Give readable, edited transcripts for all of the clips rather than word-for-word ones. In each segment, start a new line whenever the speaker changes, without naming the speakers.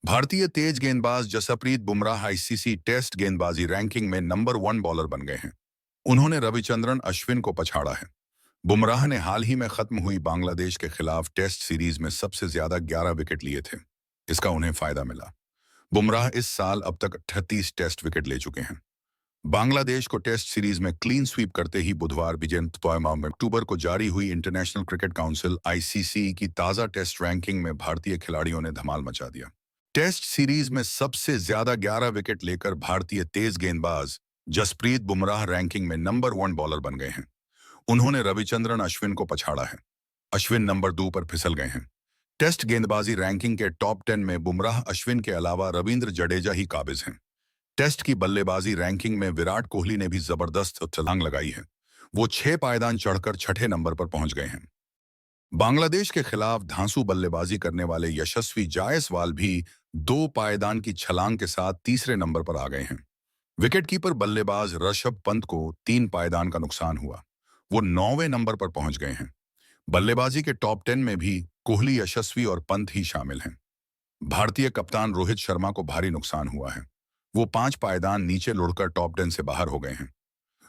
भारतीय तेज गेंदबाज Jasprit Bumrah ICC test गेंदबाजी रैंकिंग में नंबर 1 बॉलर बन गए हैं। उन्होंने रविचंद्रन अश्विन को पछाड़ा है। बुमराह ने हाल ही में खत्म हुई बांग्लादेश के खिलाफ टेस्ट सीरीज में सबसे ज्यादा 11 विकेट लिए थे। इसका उन्हें फायदा मिला। बुमराह इस साल अब तक 38 टेस्ट विकेट ले चुके हैं। बांग्लादेश को टेस्ट सीरीज में क्लीन स्वीप करते ही बुधवार बिजेंतोयमा में अक्टूबर को जारी हुई इंटरनेशनल क्रिकेट काउंसिल आईसीसी की ताजा टेस्ट रैंकिंग में भारतीय खिलाड़ियों ने धमाल मचा दिया। टेस्ट सीरीज में सबसे ज्यादा 11 विकेट लेकर भारतीय तेज गेंदबाज जसप्रीत बुमराह रैंकिंग में नंबर 1 बॉलर बन गए हैं। उन्होंने रविचंद्रन अश्विन को पछाड़ा है। अश्विन नंबर 2 पर फिसल गए हैं। टेस्ट गेंदबाजी रैंकिंग के टॉप 10 में बुमराह अश्विन के अलावा रविंद्र जडेजा ही काबिज हैं। टेस्ट की बल्लेबाजी रैंकिंग में विराट कोहली ने भी जबरदस्त छलांग लगाई है। वो 6 पायदान चढ़कर छठे नंबर पर पहुंच गए हैं। बांग्लादेश के खिलाफ धांसू बल्लेबाजी करने वाले यशस्वी जायसवाल भी 2 पायदान की छलांग के साथ तीसरे नंबर पर आ गए हैं। विकेटकीपर बल्लेबाज ऋषभ पंत को 3 पायदान का नुकसान हुआ। वो 9वें नंबर पर पहुंच गए हैं। बल्लेबाजी के टॉप 10 में भी कोहली, यशस्वी और पंत ही शामिल हैं। भारतीय कप्तान रोहित शर्मा को भारी नुकसान हुआ है। वो 5 पायदान नीचे लुढ़कर टॉप 10 से बाहर हो गए हैं।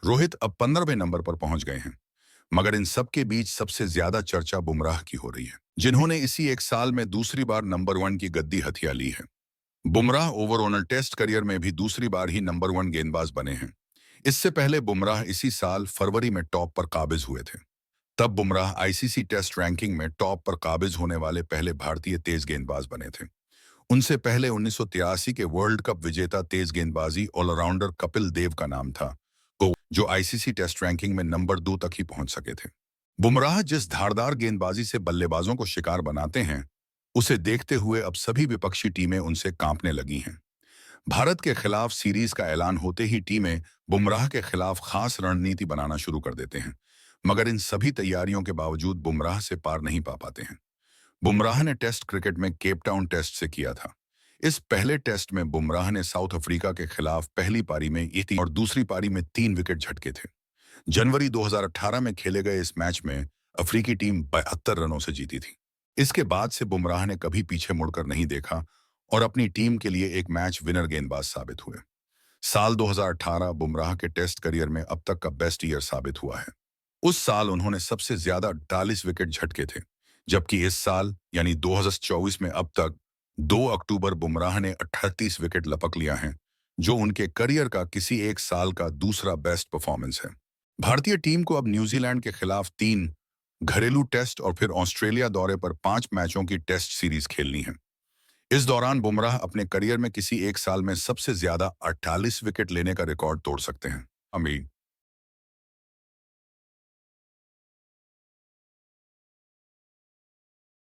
रोहित अब 15वें नंबर पर पहुंच गए हैं। मगर इन सब के बीच सबसे ज्यादा चर्चा बुमराह की हो रही है, जिन्होंने इसी एक साल में दूसरी बार नंबर 1 की गद्दी हथिया ली है। बुमराह ओवरऑल टेस्ट करियर में भी दूसरी बार ही नंबर 1 गेंदबाज बने हैं। इससे पहले बुमराह इसी साल फरवरी में टॉप पर काबिज हुए थे। तब बुमराह आईसीसी टेस्ट रैंकिंग में टॉप पर काबिज होने वाले पहले भारतीय तेज गेंदबाज बने थे। उनसे पहले 1983 के वर्ल्ड कप विजेता तेज गेंदबाजी ऑलराउंडर कपिल देव का नाम था, जो आईसीसी टेस्ट रैंकिंग में नंबर 2 तक ही पहुंच सके थे। बुमराह जिस धारदार गेंदबाजी से बल्लेबाजों को शिकार बनाते हैं, उसे देखते हुए अब सभी विपक्षी टीमें उनसे कांपने लगी हैं। भारत के खिलाफ सीरीज का ऐलान होते ही टीमें बुमराह के खिलाफ खास रणनीति बनाना शुरू कर देते हैं। मगर इन सभी तैयारियों के बावजूद बुमराह से पार नहीं पा पाते हैं। बुमराह ने टेस्ट क्रिकेट में केप टाउन टेस्ट से किया था। इस पहले टेस्ट में बुमराह ने साउथ अफ्रीका के खिलाफ पहली पारी में 1 और दूसरी पारी में 3 विकेट झटके थे। जनवरी 2018 में खेले गए इस मैच में अफ्रीकी टीम 72 रनों से जीती थी। इसके बाद से बुमराह ने कभी पीछे मुड़कर नहीं देखा और अपनी टीम के लिए एक मैच विनर गेंदबाज साबित हुए। साल 2018 बुमराह के टेस्ट करियर में अब तक का बेस्ट ईयर साबित हुआ है। उस साल उन्होंने सबसे ज्यादा 48 विकेट झटके थे, जबकि इस साल यानी 2024 में अब तक 2 अक्टूबर बुमराह ने 38 विकेट लपक लिया है, जो उनके करियर का किसी एक साल का दूसरा बेस्ट परफॉर्मेंस है। भारतीय टीम को अब न्यूजीलैंड के खिलाफ 3 घरेलू टेस्ट और फिर ऑस्ट्रेलिया दौरे पर 5 मैचों की टेस्ट सीरीज खेलनी है। इस दौरान बुमराह अपने करियर में किसी एक साल में सबसे ज्यादा 48 विकेट लेने का रिकॉर्ड तोड़ सकते हैं। अमीर